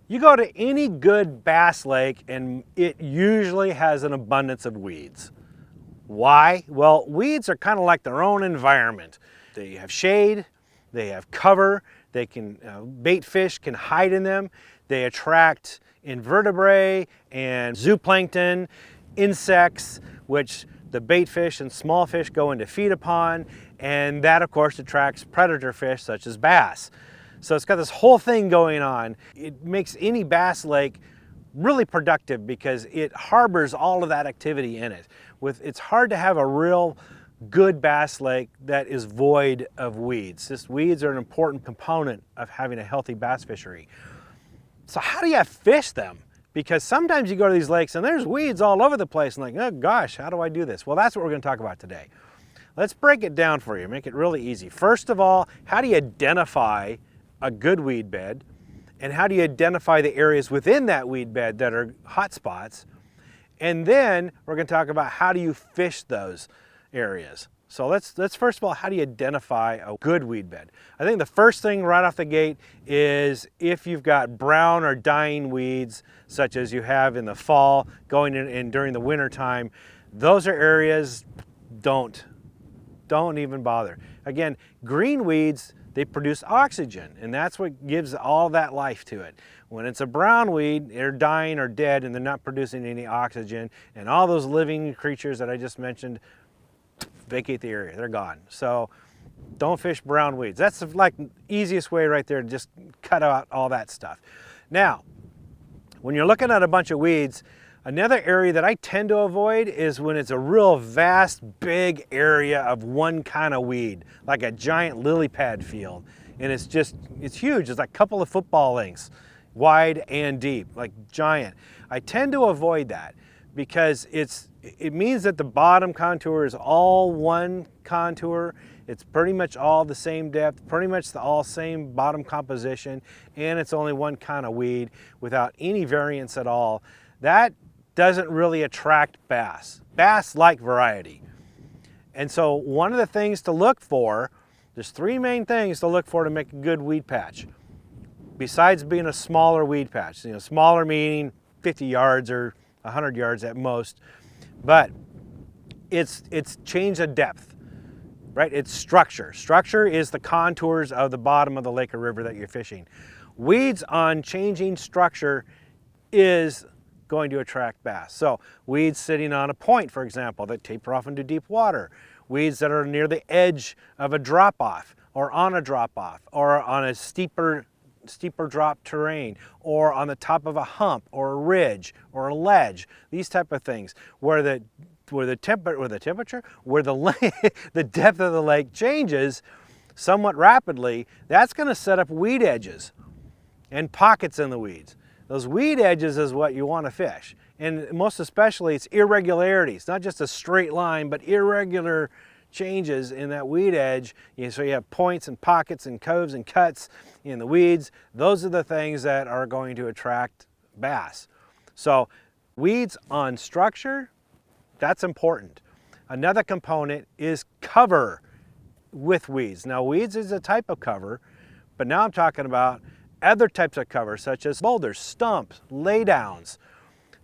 You go to any good bass lake and it usually has an abundance of weeds. Why? Well, weeds are kind of like their own environment. They have shade, they have cover, they can, bait fish can hide in them, they attract invertebrate and zooplankton, insects, which the bait fish and small fish go in to feed upon, and that of course attracts predator fish such as bass. So it's got this whole thing going on. It makes any bass lake really productive because it harbors all of that activity in it. It's hard to have a real good bass lake that is void of weeds. Just weeds are an important component of having a healthy bass fishery. So how do you fish them? Because sometimes you go to these lakes and there's weeds all over the place and like, oh gosh, how do I do this? Well, that's what we're going to talk about today. Let's break it down for you, make it really easy. First of all, how do you identify a good weed bed? And how do you identify the areas within that weed bed that are hot spots? And then we're going to talk about how do you fish those areas. So let's first of all, how do you identify a good weed bed? I think the first thing right off the gate is if you've got brown or dying weeds, such as you have in the fall, going in during the winter time, those are areas don't even bother. Again, green weeds, they produce oxygen, and that's what gives all that life to it. When it's a brown weed, they're dying or dead and they're not producing any oxygen, and all those living creatures that I just mentioned vacate the area, they're gone. So don't fish brown weeds. That's like the easiest way right there to just cut out all that stuff. Now, when you're looking at a bunch of weeds, another area that I tend to avoid is when it's a real vast, big area of one kind of weed, like a giant lily pad field. And it's huge. It's like a couple of football lengths, wide and deep, like giant. I tend to avoid that because it means that the bottom contour is all one contour. It's pretty much all the same depth, pretty much the all same bottom composition, and it's only one kind of weed without any variance at all. That doesn't really attract bass. Bass like variety. And so one of the things to look for, there's three main things to look for to make a good weed patch. Besides being a smaller weed patch, smaller meaning 50 yards or 100 yards at most, but it's change of depth, right? It's structure. Structure is the contours of the bottom of the lake or river that you're fishing. Weeds on changing structure is going to attract bass. So weeds sitting on a point, for example, that taper off into deep water. Weeds that are near the edge of a drop-off or on a drop-off or on a steeper drop terrain or on the top of a hump or a ridge or a ledge. These type of things where the depth of the lake changes somewhat rapidly, that's going to set up weed edges and pockets in the weeds. Those weed edges is what you want to fish. And most especially it's irregularities, not just a straight line, but irregular changes in that weed edge. So you have points and pockets and coves and cuts in the weeds. Those are the things that are going to attract bass. So weeds on structure, that's important. Another component is cover with weeds. Now weeds is a type of cover, but now I'm talking about other types of cover such as boulders, stumps, laydowns,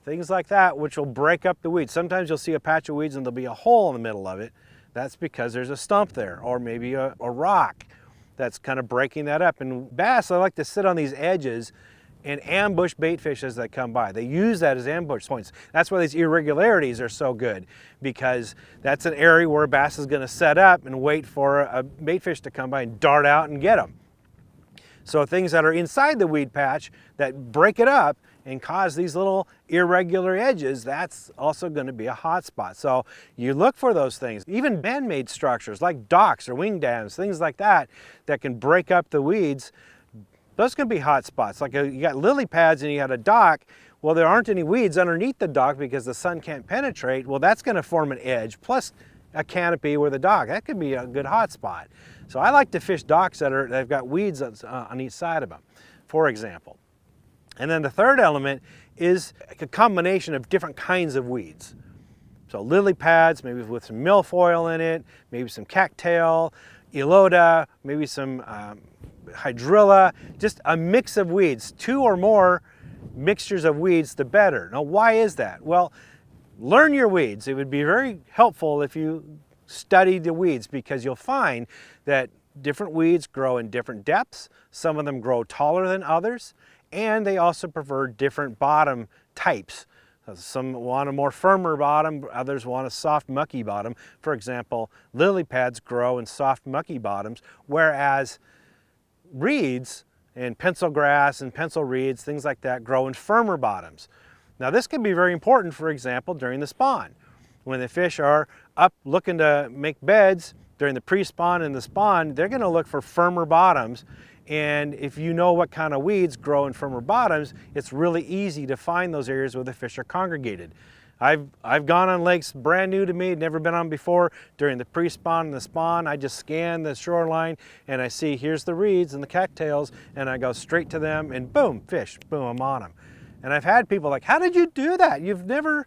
things like that, which will break up the weeds. Sometimes you'll see a patch of weeds and there'll be a hole in the middle of it. That's because there's a stump there, or maybe a rock that's kind of breaking that up. And bass, they like to sit on these edges and ambush bait fish as they come by. They use that as ambush points. That's why these irregularities are so good, because that's an area where a bass is going to set up and wait for a bait fish to come by and dart out and get them. So things that are inside the weed patch that break it up and cause these little irregular edges, that's also going to be a hot spot. So you look for those things. Even man-made structures like docks or wing dams, things like that, that can break up the weeds, those can be hot spots. Like you got lily pads and you got a dock, well, there aren't any weeds underneath the dock because the sun can't penetrate. Well, that's going to form an edge, plus a canopy with a dock. That could be a good hot spot. So I like to fish docks that've got weeds on each side of them, for example. And then the third element is a combination of different kinds of weeds. So lily pads, maybe with some milfoil in it, maybe some cattail, elota, maybe some hydrilla, just a mix of weeds. 2 or more mixtures of weeds, the better. Now, why is that? Well, learn your weeds. It would be very helpful if you study the weeds, because you'll find that different weeds grow in different depths. Some of them grow taller than others, and they also prefer different bottom types. Some want a more firmer bottom, others want a soft, mucky bottom. For example, lily pads grow in soft, mucky bottoms, whereas reeds and pencil grass and pencil reeds, things like that, grow in firmer bottoms. Now, this can be very important, for example, during the spawn. When the fish are up looking to make beds during the pre-spawn and the spawn, they're going to look for firmer bottoms. And if you know what kind of weeds grow in firmer bottoms, it's really easy to find those areas where the fish are congregated. I've gone on lakes brand new to me, never been on before. During the pre-spawn and the spawn, I just scan the shoreline and I see here's the reeds and the cattails, and I go straight to them and boom, fish, boom, I'm on them. And I've had people like, how did you do that? You've never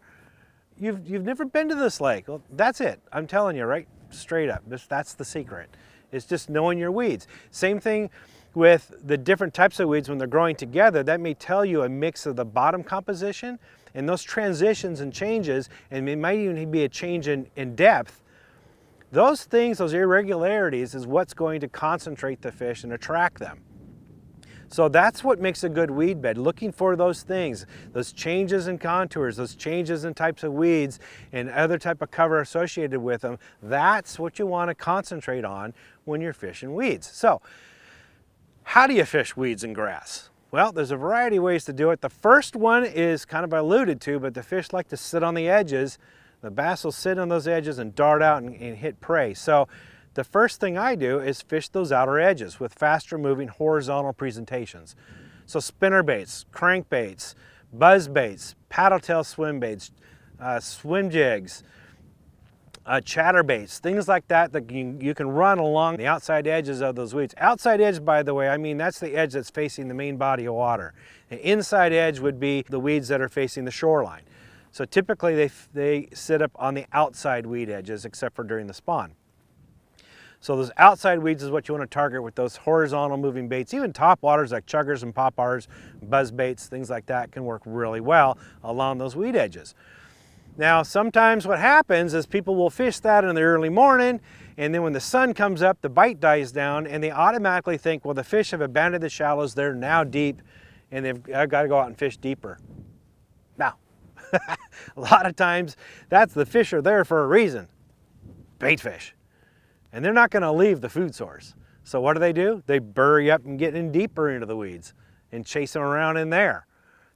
been to this lake. Well, that's it. I'm telling you, right straight up. That's the secret. It's just knowing your weeds. Same thing with the different types of weeds when they're growing together. That may tell you a mix of the bottom composition, and those transitions and changes, and it might even be a change in depth. Those things, those irregularities, is what's going to concentrate the fish and attract them. So that's what makes a good weed bed, looking for those things, those changes in contours, those changes in types of weeds and other type of cover associated with them. That's what you want to concentrate on when you're fishing weeds. So how do you fish weeds and grass? Well, there's a variety of ways to do it. The first one is kind of alluded to, but the fish like to sit on the edges. The bass will sit on those edges and dart out and hit prey. So the first thing I do is fish those outer edges with faster moving horizontal presentations. So spinner baits, crankbaits, buzz baits, paddle tail swim baits, swim jigs, chatterbaits, things like that that you can run along the outside edges of those weeds. Outside edge, by the way, I mean that's the edge that's facing the main body of water. The inside edge would be the weeds that are facing the shoreline. So typically they sit up on the outside weed edges, except for during the spawn. So those outside weeds is what you want to target with those horizontal moving baits. Even top waters like chuggers and poppars, buzz baits, things like that can work really well along those weed edges. Now, sometimes what happens is people will fish that in the early morning, and then when the sun comes up, the bite dies down, and they automatically think, well, the fish have abandoned the shallows, they're now deep, and I've got to go out and fish deeper. Now, a lot of times, the fish are there for a reason. Bait fish. And they're not going to leave the food source. So what do? They bury up and get in deeper into the weeds and chase them around in there,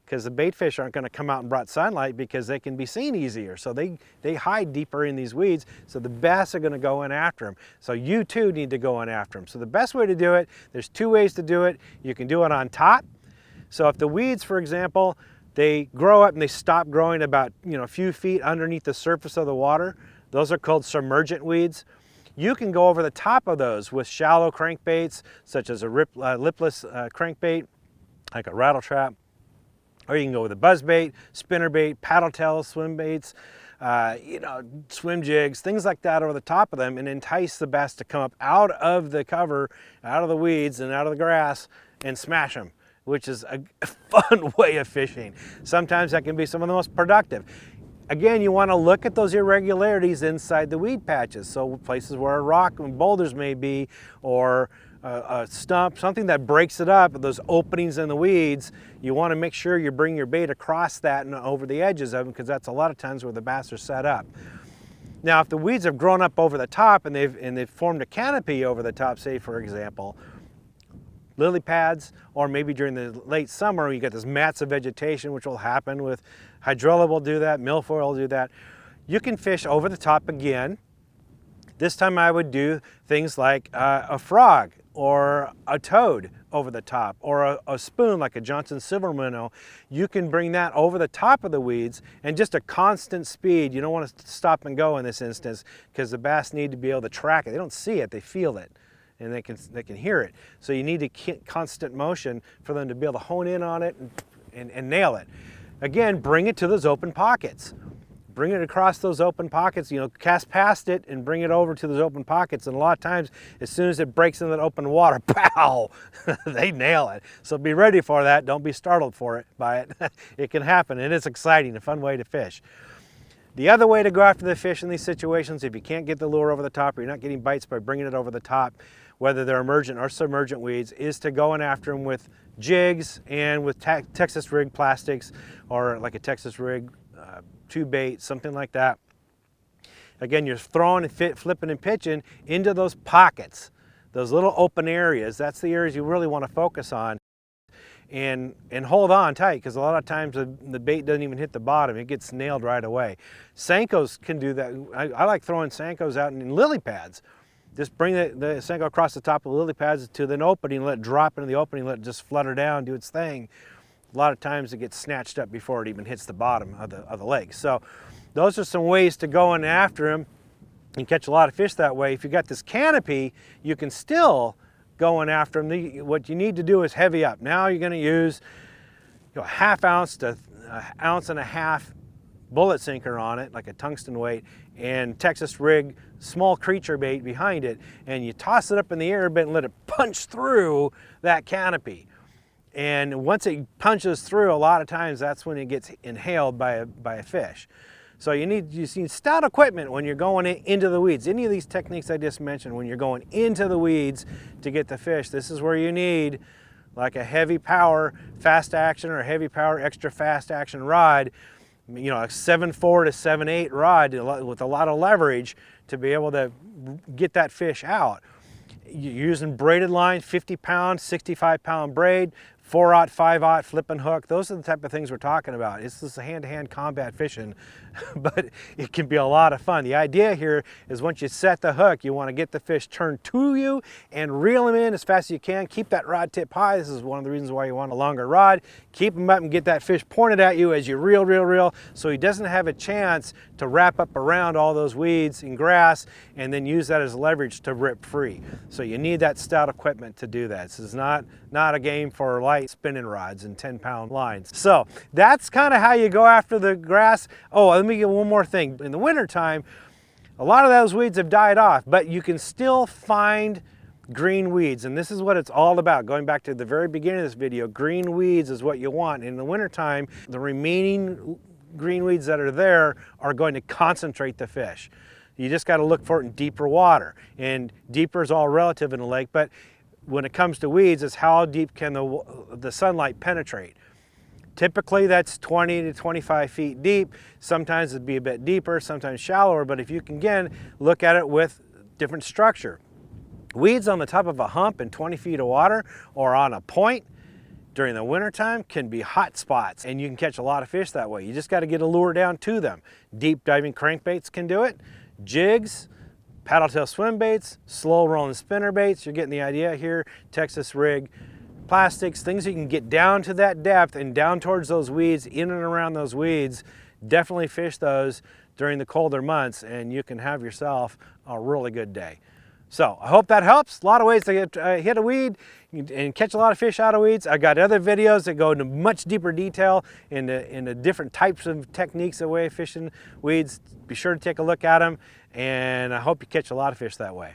because the bait fish aren't going to come out in broad sunlight because they can be seen easier. So they hide deeper in these weeds, so the bass are going to go in after them. So you too need to go in after them. So the best way to do it, there's 2 ways to do it. You can do it on top. So if the weeds, for example, they grow up and they stop growing about a few feet underneath the surface of the water, those are called submergent weeds. You can go over the top of those with shallow crankbaits, such as a lipless crankbait, like a rattle trap, or you can go with a buzz bait, spinner bait, paddle tail swim baits, swim jigs, things like that over the top of them, and entice the bass to come up out of the cover, out of the weeds and out of the grass and smash them, which is a fun way of fishing. Sometimes that can be some of the most productive. Again, you want to look at those irregularities inside the weed patches. So places where a rock and boulders may be, or a stump, something that breaks it up, those openings in the weeds, you want to make sure you bring your bait across that and over the edges of them, because that's a lot of times where the bass are set up. Now, if the weeds have grown up over the top and they've formed a canopy over the top, say for example, lily pads, or maybe during the late summer you get this mats of vegetation, which will happen with hydrilla will do that, milfoil will do that. You can fish over the top again. This time I would do things like a frog or a toad over the top, or a spoon like a Johnson silver minnow. You can bring that over the top of the weeds, and just a constant speed. You don't want to stop and go in this instance, because the bass need to be able to track it. They don't see it, they feel it, and they can hear it. So you need a constant motion for them to be able to hone in on it and nail it. Again, bring it to those open pockets. bring it across those open pockets, you know, cast past it and bring it over to those open pockets. And a lot of times, as soon as it breaks in that open water, pow, they nail it. So be ready for that. Don't be startled by it. It can happen, and it's exciting, a fun way to fish. The other way to go after the fish in these situations, if you can't get the lure over the top or you're not getting bites by bringing it over the top, whether they're emergent or submergent weeds, is to go in after them with jigs and with Texas rig plastics, or like a Texas rig tube bait, something like that. Again, you're throwing and flipping and pitching into those pockets, those little open areas. That's the areas you really want to focus on. And hold on tight, because a lot of times the bait doesn't even hit the bottom. It gets nailed right away. Senkos can do that. I like throwing Senkos out in lily pads. Just bring the Senko across the top of the lily pads to an opening, let it drop into the opening, let it just flutter down, do its thing. A lot of times it gets snatched up before it even hits the bottom of the lake. So those are some ways to go in after them and catch a lot of fish that way. If you got this canopy, you can still go in after them. What you need to do is heavy up. Now you're going to use, you know, 1/2 ounce to 1.5 ounce bullet sinker on it, like a tungsten weight, and Texas rig small creature bait behind it, and you toss it up in the air a bit and let it punch through that canopy. And once it punches through, a lot of times that's when it gets inhaled by a fish. So you need stout equipment when you're going into the weeds. Any of these techniques I just mentioned, when you're going into the weeds to get the fish, this is where you need like a heavy power fast action or a heavy power extra fast action rod, you know, a 7.4 to 7.8 rod with a lot of leverage to be able to get that fish out. You're using braided line, 50-pound, 65-pound braid, 4/0, 5/0 flipping hook. Those are the type of things we're talking about. It's just a hand-to-hand combat fishing, but it can be a lot of fun. The idea here is once you set the hook, you want to get the fish turned to you and reel them in as fast as you can. Keep that rod tip high. This is one of the reasons why you want a longer rod. Keep them up and get that fish pointed at you as you reel, so he doesn't have a chance to wrap up around all those weeds and grass and then use that as leverage to rip free. So you need that stout equipment to do that. This is not a game for light spinning rods and 10-pound lines. So that's kind of how you go after the grass. Oh, let me get one more thing. In the wintertime, a lot of those weeds have died off, but you can still find green weeds, and this is what it's all about. Going back to the very beginning of this video, green weeds is what you want. In the wintertime, the remaining green weeds that are there are going to concentrate the fish. You just got to look for it in deeper water, and deeper is all relative in the lake, but when it comes to weeds, it's how deep can the sunlight penetrate. Typically that's 20 to 25 feet deep. Sometimes it'd be a bit deeper, sometimes shallower, but if you can, again, look at it with different structure. Weeds on the top of a hump in 20 feet of water or on a point during the wintertime can be hot spots, and you can catch a lot of fish that way. You just got to get a lure down to them. Deep diving crankbaits can do it. Jigs, paddle tail swim baits, slow rolling spinner baits, you're getting the idea here. Texas rig, plastics, things you can get down to that depth and down towards those weeds, in and around those weeds. Definitely fish those during the colder months and you can have yourself a really good day. So I hope that helps. A lot of ways to hit a weed and catch a lot of fish out of weeds. I got other videos that go into much deeper detail into different types of techniques of way of fishing weeds. Be sure to take a look at them, and I hope you catch a lot of fish that way.